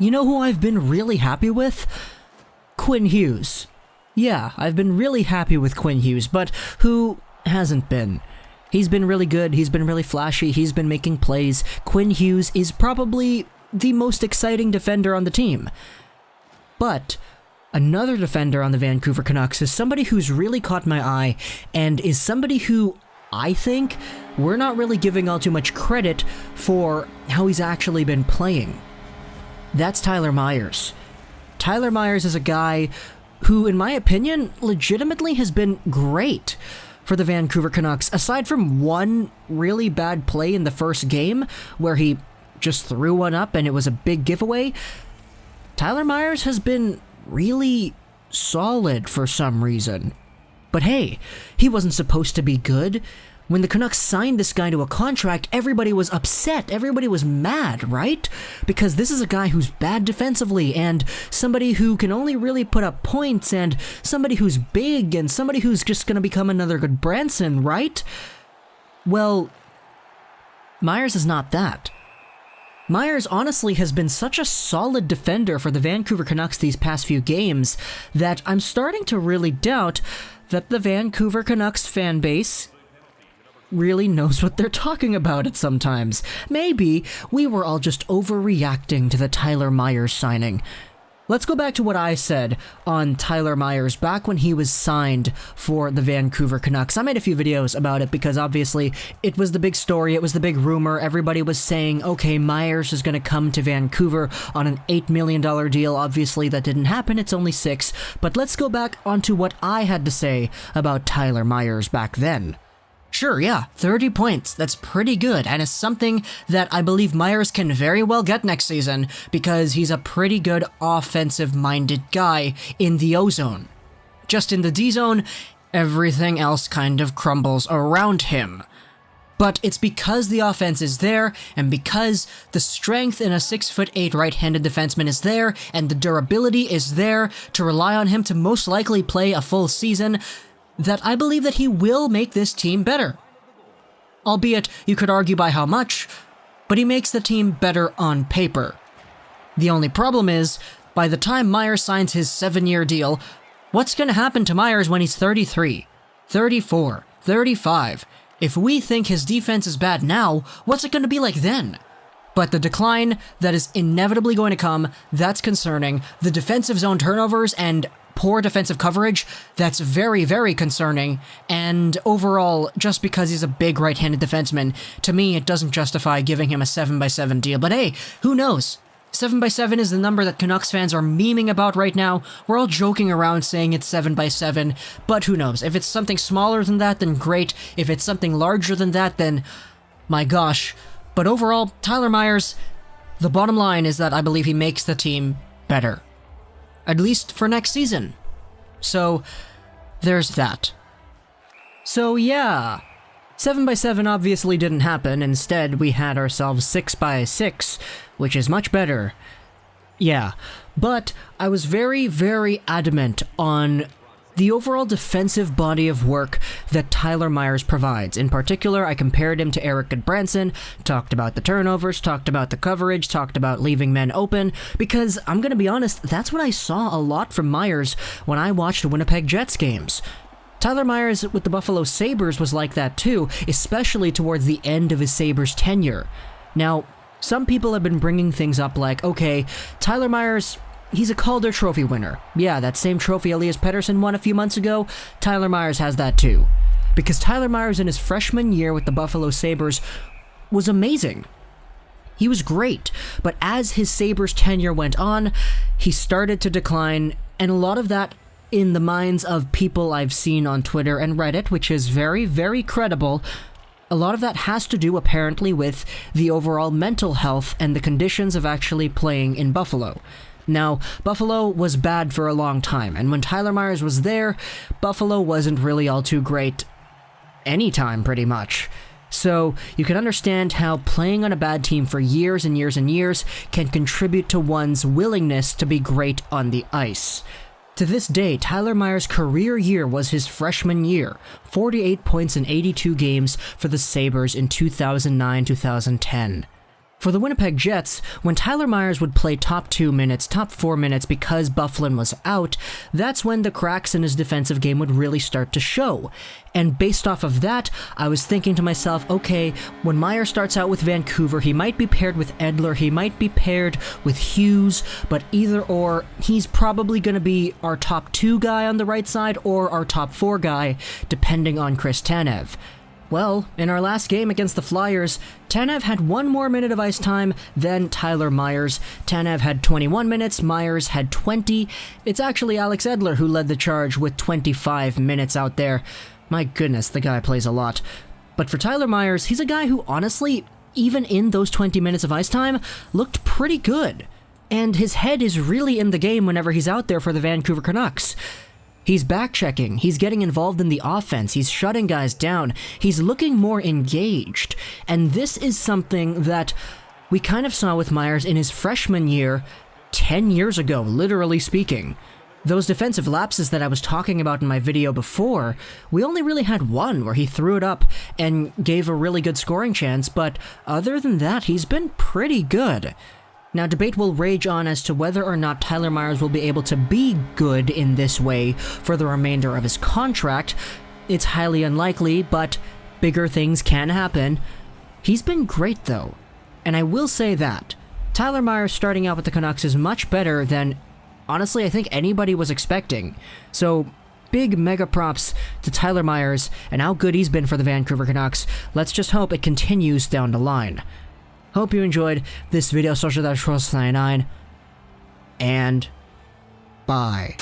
You know who I've been really happy with? Quinn Hughes. Yeah, I've been really happy with Quinn Hughes, but who hasn't been? He's been really good, he's been really flashy, he's been making plays. Quinn Hughes is probably the most exciting defender on the team. But another defender on the Vancouver Canucks is somebody who's really caught my eye, and is somebody who I think we're not really giving all too much credit for how he's actually been playing. That's Tyler Myers. Tyler Myers is a guy who, in my opinion, legitimately has been great for the Vancouver Canucks, aside from one really bad play in the first game where he just threw one up and it was a big giveaway. Tyler Myers has been really solid for some reason. But hey, he wasn't supposed to be good. When the Canucks signed this guy to a contract, everybody was upset, everybody was mad, right? Because this is a guy who's bad defensively, and somebody who can only really put up points, and somebody who's big, and somebody who's just gonna become another good Branson, right? Well, Myers is not that. Myers honestly has been such a solid defender for the Vancouver Canucks these past few games that I'm starting to really doubt that the Vancouver Canucks fan base really knows what they're talking about at sometimes. Maybe we were all just overreacting to the Tyler Myers signing. Let's go back to what I said on Tyler Myers back when he was signed for the Vancouver Canucks. I made a few videos about it because obviously it was the big story, it was the big rumor. Everybody was saying, okay, Myers is going to come to Vancouver on an $8 million deal. Obviously that didn't happen, it's only 6. But let's go back onto what I had to say about Tyler Myers back then. Sure, yeah, 30 points, that's pretty good, and it's something that I believe Myers can very well get next season, because he's a pretty good offensive-minded guy in the O-zone. Just in the D-zone, everything else kind of crumbles around him. But it's because the offense is there, and because the strength in a 6'8" right-handed defenseman is there, and the durability is there to rely on him to most likely play a full season, that I believe that he will make this team better. Albeit, you could argue by how much, but he makes the team better on paper. The only problem is, by the time Myers signs his 7-year deal, what's going to happen to Myers when he's 33, 34, 35? If we think his defense is bad now, what's it going to be like then? But the decline that is inevitably going to come, that's concerning. The defensive zone turnovers and poor defensive coverage, that's very, very concerning. And overall, just because he's a big right-handed defenseman, to me it doesn't justify giving him a 7x7 deal. But hey, who knows? 7x7 is the number that Canucks fans are memeing about right now. We're all joking around saying it's 7x7, but who knows? If it's something smaller than that, then great. If it's something larger than that, then my gosh. But overall, Tyler Myers, the bottom line is that I believe he makes the team better. At least for next season. So, there's that. So yeah, 7x7 obviously didn't happen. Instead, we had ourselves 6x6, which is much better. Yeah, but I was very, very adamant on the overall defensive body of work that Tyler Myers provides. In particular, I compared him to Erik Goodbranson, talked about the turnovers, talked about the coverage, talked about leaving men open, because I'm gonna be honest, that's what I saw a lot from Myers when I watched Winnipeg Jets games. Tyler Myers with the Buffalo Sabres was like that too, especially towards the end of his Sabres tenure. Now, some people have been bringing things up like, okay, Tyler Myers, he's a Calder Trophy winner. Yeah, that same trophy Elias Pettersson won a few months ago, Tyler Myers has that too. Because Tyler Myers in his freshman year with the Buffalo Sabres was amazing. He was great, but as his Sabres tenure went on, he started to decline, and a lot of that in the minds of people I've seen on Twitter and Reddit, which is very, very credible, a lot of that has to do apparently with the overall mental health and the conditions of actually playing in Buffalo. Now, Buffalo was bad for a long time, and when Tyler Myers was there, Buffalo wasn't really all too great anytime, pretty much. So, you can understand how playing on a bad team for years and years and years can contribute to one's willingness to be great on the ice. To this day, Tyler Myers' career year was his freshman year, 48 points in 82 games for the Sabres in 2009-2010. For the Winnipeg Jets, when Tyler Myers would play top 2 minutes, top 4 minutes because Byfuglien was out, that's when the cracks in his defensive game would really start to show. And based off of that, I was thinking to myself, okay, when Myers starts out with Vancouver, he might be paired with Edler, he might be paired with Hughes, but either or, he's probably going to be our top 2 guy on the right side or our top 4 guy, depending on Chris Tanev. Well, in our last game against the Flyers, Tanev had 1 more minute of ice time than Tyler Myers. Tanev had 21 minutes, Myers had 20. It's actually Alex Edler who led the charge with 25 minutes out there. My goodness, the guy plays a lot. But for Tyler Myers, he's a guy who honestly, even in those 20 minutes of ice time, looked pretty good. And his head is really in the game whenever he's out there for the Vancouver Canucks. He's back-checking, he's getting involved in the offense, he's shutting guys down, he's looking more engaged. And this is something that we kind of saw with Myers in his freshman year 10 years ago, literally speaking. Those defensive lapses that I was talking about in my video before, we only really had one where he threw it up and gave a really good scoring chance, but other than that, he's been pretty good. Now, debate will rage on as to whether or not Tyler Myers will be able to be good in this way for the remainder of his contract. It's highly unlikely, but bigger things can happen. He's been great, though, and I will say that. Tyler Myers starting out with the Canucks is much better than, honestly, I think anybody was expecting. So, big mega props to Tyler Myers and how good he's been for the Vancouver Canucks. Let's just hope it continues down the line. Hope you enjoyed this video, Social 99, and bye.